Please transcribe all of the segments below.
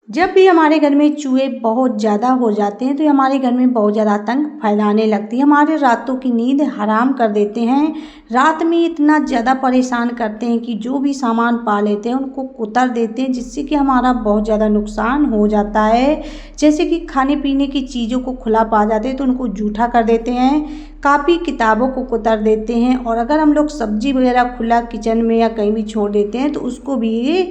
जब भी हमारे घर में चूहे बहुत ज़्यादा हो जाते हैं तो ये हमारे घर में बहुत ज़्यादा आतंक फैलाने लगती है। हमारे रातों की नींद हराम कर देते हैं। रात में इतना ज़्यादा परेशान करते हैं कि जो भी सामान पा लेते हैं उनको कुतर देते हैं, जिससे कि हमारा बहुत ज़्यादा नुकसान हो जाता है। जैसे कि खाने पीने की चीज़ों को खुला पा जाते हैं तो उनको जूठा कर देते हैं, कापी किताबों को कुतर देते हैं, और अगर हम लोग सब्जी वगैरह खुला किचन में या कहीं भी छोड़ देते हैं तो उसको भी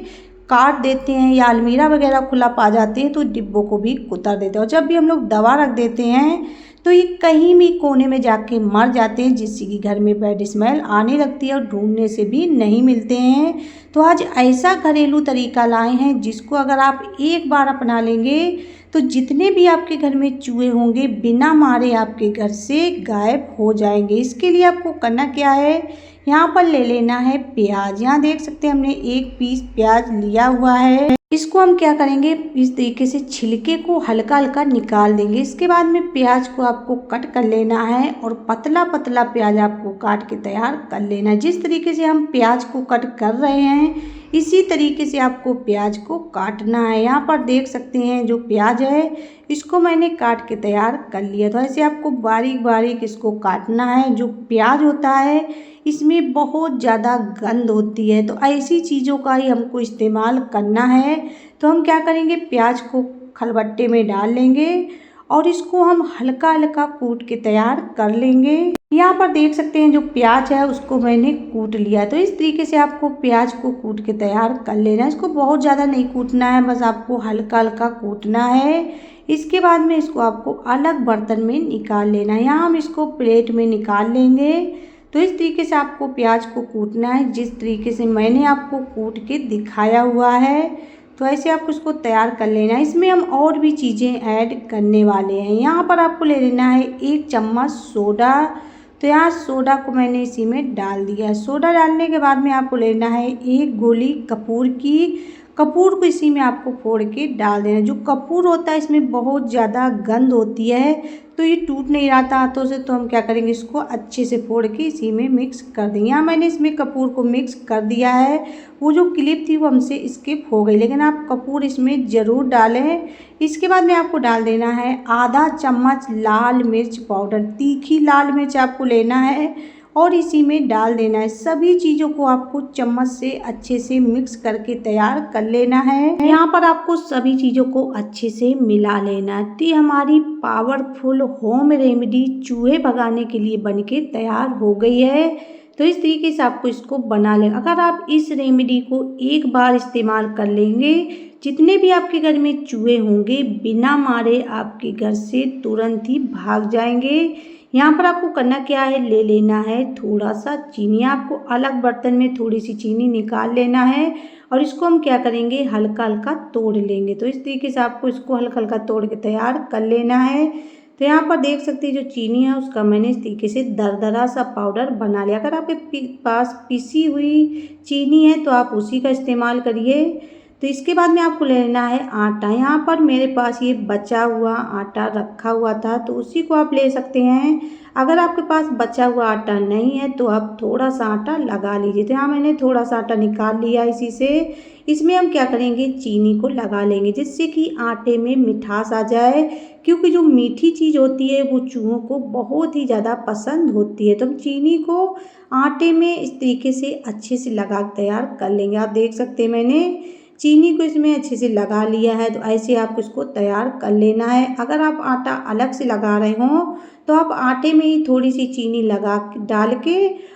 काट देते हैं, या अलमीरा वगैरह खुला पा जाते हैं तो डिब्बों को भी कुतर देते हैं। और जब भी हम लोग दवा रख देते हैं तो ये कहीं भी कोने में जाके मर जाते हैं, जिससे कि घर में बैड स्मेल आने लगती है और ढूंढने से भी नहीं मिलते हैं। तो आज ऐसा घरेलू तरीका लाए हैं जिसको अगर आप एक बार अपना लेंगे तो जितने भी आपके घर में चूहे होंगे बिना मारे आपके घर से गायब हो जाएंगे। इसके लिए आपको करना क्या है, यहाँ पर ले लेना है प्याज। यहाँ देख सकते हैं हमने एक पीस प्याज लिया हुआ है। इसको हम क्या करेंगे, इस तरीके से छिलके को हल्का हल्का निकाल देंगे। इसके बाद में प्याज को आपको कट कर लेना है और पतला पतला प्याज आपको काट के तैयार कर लेना है। जिस तरीके से हम प्याज को कट कर रहे हैं इसी तरीके से आपको प्याज को काटना है। यहाँ पर देख सकते हैं जो प्याज है इसको मैंने काट के तैयार कर लिया। तो ऐसे आपको बारीक बारीक इसको काटना है। जो प्याज होता है इसमें बहुत ज़्यादा गंध होती है, तो ऐसी चीज़ों का ही हमको इस्तेमाल करना है। तो हम क्या करेंगे, प्याज को खलबट्टे में डाल लेंगे और इसको हम हल्का हल्का कूट के तैयार कर लेंगे। यहाँ पर देख सकते हैं जो प्याज है उसको मैंने कूट लिया है। तो इस तरीके से आपको प्याज को कूट के तैयार कर लेना है। इसको बहुत ज़्यादा नहीं कूटना है, बस आपको हल्का हल्का कूटना है। इसके बाद में इसको आपको अलग बर्तन में निकाल लेना है। यहाँ हम इसको प्लेट में निकाल लेंगे। तो इस तरीके से आपको प्याज को कूटना है, जिस तरीके से मैंने आपको कूट के दिखाया हुआ है। तो ऐसे आपको इसको तैयार कर लेना है। इसमें हम और भी चीज़ें ऐड करने वाले हैं। यहाँ पर आपको ले लेना है 1 चम्मच सोडा। तो यहाँ सोडा को मैंने इसी में डाल दिया है। सोडा डालने के बाद में आपको लेना है 1 गोली कपूर की। कपूर को इसी में आपको फोड़ के डाल देना है। जो कपूर होता है इसमें बहुत ज़्यादा गंध होती है, तो ये टूट नहीं रहा था हाथों से। तो हम क्या करेंगे, इसको अच्छे से फोड़ के इसी में मिक्स कर देंगे। यहाँ मैंने इसमें कपूर को मिक्स कर दिया है। वो जो क्लिप थी वो हमसे स्किप हो गई, लेकिन आप कपूर इसमें ज़रूर डालें। इसके बाद में आपको डाल देना है आधा चम्मच लाल मिर्च पाउडर। तीखी लाल मिर्च आपको लेना है और इसी में डाल देना है। सभी चीज़ों को आपको चम्मच से अच्छे से मिक्स करके तैयार कर लेना है। यहाँ पर आपको सभी चीज़ों को अच्छे से मिला लेना है। तो हमारी पावरफुल होम रेमेडी चूहे भगाने के लिए बनके तैयार हो गई है। तो इस तरीके से आपको इसको बना लेना। अगर आप इस रेमेडी को एक बार इस्तेमाल कर लेंगे, जितने भी आपके घर में चूहे होंगे बिना मारे आपके घर से तुरंत ही भाग जाएंगे। यहाँ पर आपको करना क्या है, ले लेना है थोड़ा सा चीनी। आपको अलग बर्तन में थोड़ी सी चीनी निकाल लेना है और इसको हम क्या करेंगे, हल्का हल्का तोड़ लेंगे। तो इस तरीके से आपको इसको हल्का हल्का तोड़ के तैयार कर लेना है। तो यहाँ पर देख सकते हैं जो चीनी है उसका मैंने इस तरीके से दरदरा सा पाउडर बना लिया। अगर आपके पास पिसी हुई चीनी है तो आप उसी का इस्तेमाल करिए। तो इसके बाद में आपको लेना है आटा। यहाँ पर मेरे पास ये बचा हुआ आटा रखा हुआ था तो उसी को आप ले सकते हैं। अगर आपके पास बचा हुआ आटा नहीं है तो आप थोड़ा सा आटा लगा लीजिए। तो यहाँ मैंने थोड़ा सा आटा निकाल लिया इसी से। इसमें हम क्या करेंगे, चीनी को लगा लेंगे, जिससे कि आटे में मिठास आ जाए। क्योंकि जो मीठी चीज़ होती है वो चूहों को बहुत ही ज़्यादा पसंद होती है। तो हम चीनी को आटे में इस तरीके से अच्छे से लगा तैयार कर लेंगे। आप देख सकते हैं मैंने चीनी को इसमें अच्छे से लगा लिया है। तो ऐसे आपको इसको तैयार कर लेना है। अगर आप आटा अलग से लगा रहे हो तो आप आटे में ही थोड़ी सी चीनी लगा डाल के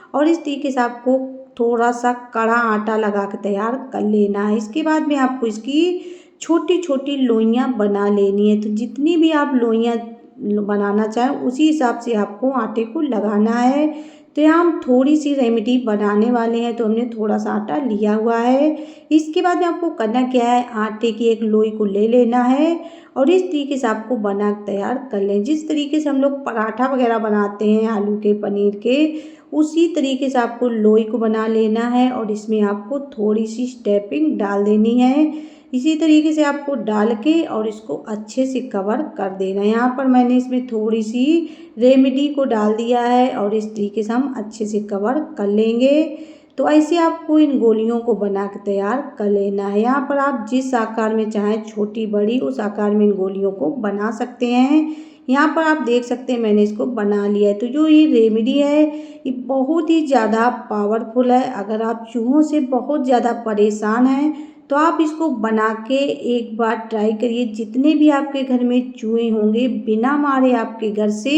और इस तरीके से आपको थोड़ा सा कड़ा आटा लगा के तैयार कर लेना है। इसके बाद में आपको इसकी छोटी छोटी लोइयाँ बना लेनी है। तो जितनी भी आप लोइयाँ बनाना चाहें उसी हिसाब से आपको आटे को लगाना है। तो यहाँ हम थोड़ी सी रेमेडी बनाने वाले हैं तो हमने थोड़ा सा आटा लिया हुआ है। इसके बाद में आपको करना क्या है, आटे की एक लोई को ले लेना है और इस तरीके से आपको बना तैयार कर लें। जिस तरीके से हम लोग पराठा वगैरह बनाते हैं आलू के पनीर के, उसी तरीके से आपको लोई को बना लेना है और इसमें आपको थोड़ी सी स्टेपिंग डाल देनी है। इसी तरीके से आपको डाल के और इसको अच्छे से कवर कर देना है। यहाँ पर मैंने इसमें थोड़ी सी रेमेडी को डाल दिया है और इस तरीके से हम अच्छे से कवर कर लेंगे। तो ऐसे आपको इन गोलियों को बना के तैयार कर लेना है। यहाँ पर आप जिस आकार में चाहें, छोटी बड़ी, उस आकार में इन गोलियों को बना सकते हैं। यहाँ पर आप देख सकते हैं मैंने इसको बना लिया है। तो जो ये रेमेडी है ये बहुत ही ज़्यादा पावरफुल है। अगर आप चूहों से बहुत ज़्यादा परेशान हैं तो आप इसको बना के एक बार ट्राई करिए। जितने भी आपके घर में चूहे होंगे बिना मारे आपके घर से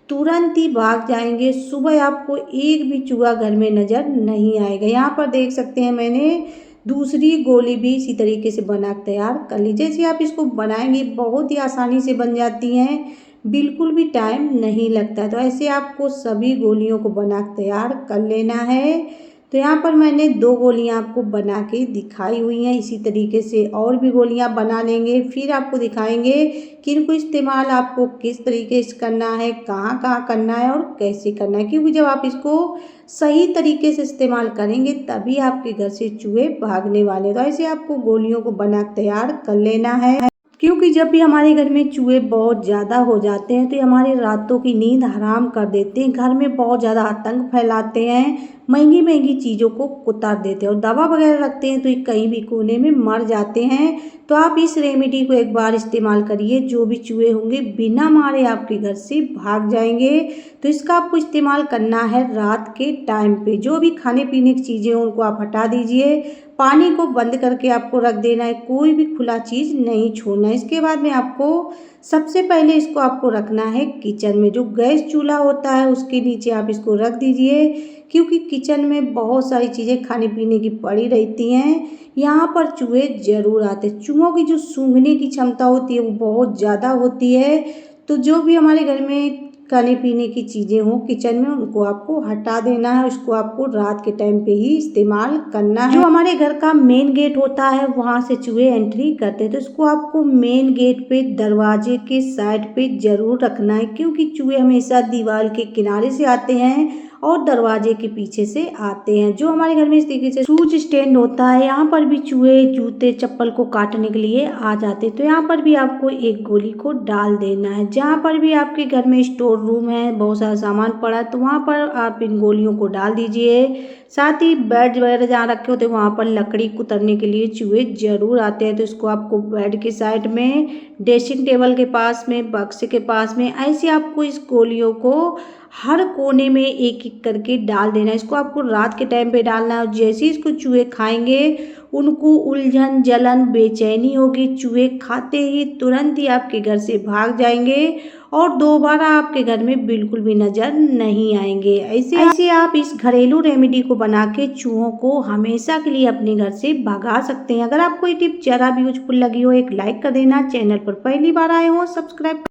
तुरंत ही भाग जाएंगे। सुबह आपको एक भी चूहा घर में नज़र नहीं आएगा। यहाँ पर देख सकते हैं मैंने दूसरी गोली भी इसी तरीके से बना के तैयार कर ली। जैसे आप इसको बनाएंगे बहुत ही आसानी से बन जाती हैं, बिल्कुल भी टाइम नहीं लगता। तो ऐसे आपको सभी गोलियों को बना के तैयार कर लेना है। तो यहाँ पर मैंने 2 गोलियाँ आपको बना के दिखाई हुई हैं। इसी तरीके से और भी गोलियाँ बना लेंगे, फिर आपको दिखाएंगे कि इनको इस्तेमाल आपको किस तरीके से करना है, कहाँ कहाँ करना है और कैसे करना है। क्योंकि जब आप इसको सही तरीके से इस्तेमाल करेंगे तभी आपके घर से चूहे भागने वाले। तो ऐसे आपको गोलियों को बना के तैयार कर लेना है। क्योंकि जब भी हमारे घर में चूहे बहुत ज़्यादा हो जाते हैं तो ये हमारे रातों की नींद हराम कर देते हैं, घर में बहुत ज़्यादा आतंक फैलाते हैं, महंगी महंगी चीज़ों को उतार देते हैं और दवा वगैरह रखते हैं तो ये कहीं भी कोने में मर जाते हैं। तो आप इस रेमेडी को एक बार इस्तेमाल करिए, जो भी चूहे होंगे बिना मारे आपके घर से भाग जाएंगे। तो इसका आपको इस्तेमाल करना है रात के टाइम पे। जो भी खाने पीने की चीज़ें हों उनको आप हटा दीजिए, पानी को बंद करके आपको रख देना है, कोई भी खुला चीज़ नहीं छोड़ना है। इसके बाद में आपको सबसे पहले इसको आपको रखना है किचन में। जो गैस चूल्हा होता है उसके नीचे आप इसको रख दीजिए, क्योंकि किचन में बहुत सारी चीज़ें खाने पीने की पड़ी रहती हैं। यहाँ पर चूहे ज़रूर आते हैं। चूहों की जो सूंघने की क्षमता होती है वो बहुत ज़्यादा होती है। तो जो भी हमारे घर में खाने पीने की चीज़ें हों किचन में उनको आपको हटा देना है। उसको आपको रात के टाइम पे ही इस्तेमाल करना है। जो हमारे घर का मेन गेट होता है वहाँ से चूहे एंट्री करते हैं, तो इसको आपको मेन गेट पे दरवाजे के साइड पे ज़रूर रखना है, क्योंकि चूहे हमेशा दीवार के किनारे से आते हैं और दरवाजे के पीछे से आते हैं। जो हमारे घर में इस तरीके से शूज स्टैंड होता है यहाँ पर भी चूहे जूते चप्पल को काटने के लिए आ जाते हैं। तो यहाँ पर भी आपको एक गोली को डाल देना है। जहाँ पर भी आपके घर में स्टोर रूम है, बहुत सारा सामान पड़ा है, तो वहाँ पर आप इन गोलियों को डाल दीजिए। साथ ही बेड वगैरह जहाँ रखे होते हैं वहाँ पर लकड़ी कुतरने के लिए चूहे जरूर आते हैं। तो इसको आपको बेड के साइड में, ड्रेसिंग टेबल के पास में, बक्से के पास में, ऐसे आपको इस गोलियों को हर कोने में एक एक करके डाल देना है। इसको आपको रात के टाइम पे डालना है। जैसे ही इसको चूहे खाएंगे उनको उलझन, जलन, बेचैनी होगी। चूहे खाते ही तुरंत ही आपके घर से भाग जाएंगे और दोबारा आपके घर में बिल्कुल भी नज़र नहीं आएंगे। ऐसे आप इस घरेलू रेमेडी को बना के चूहों को हमेशा के लिए अपने घर से भगा सकते हैं। अगर आपको ये टिप जरा भी यूजफुल लगी हो एक लाइक कर देना, चैनल पर पहली बार आए हो सब्सक्राइब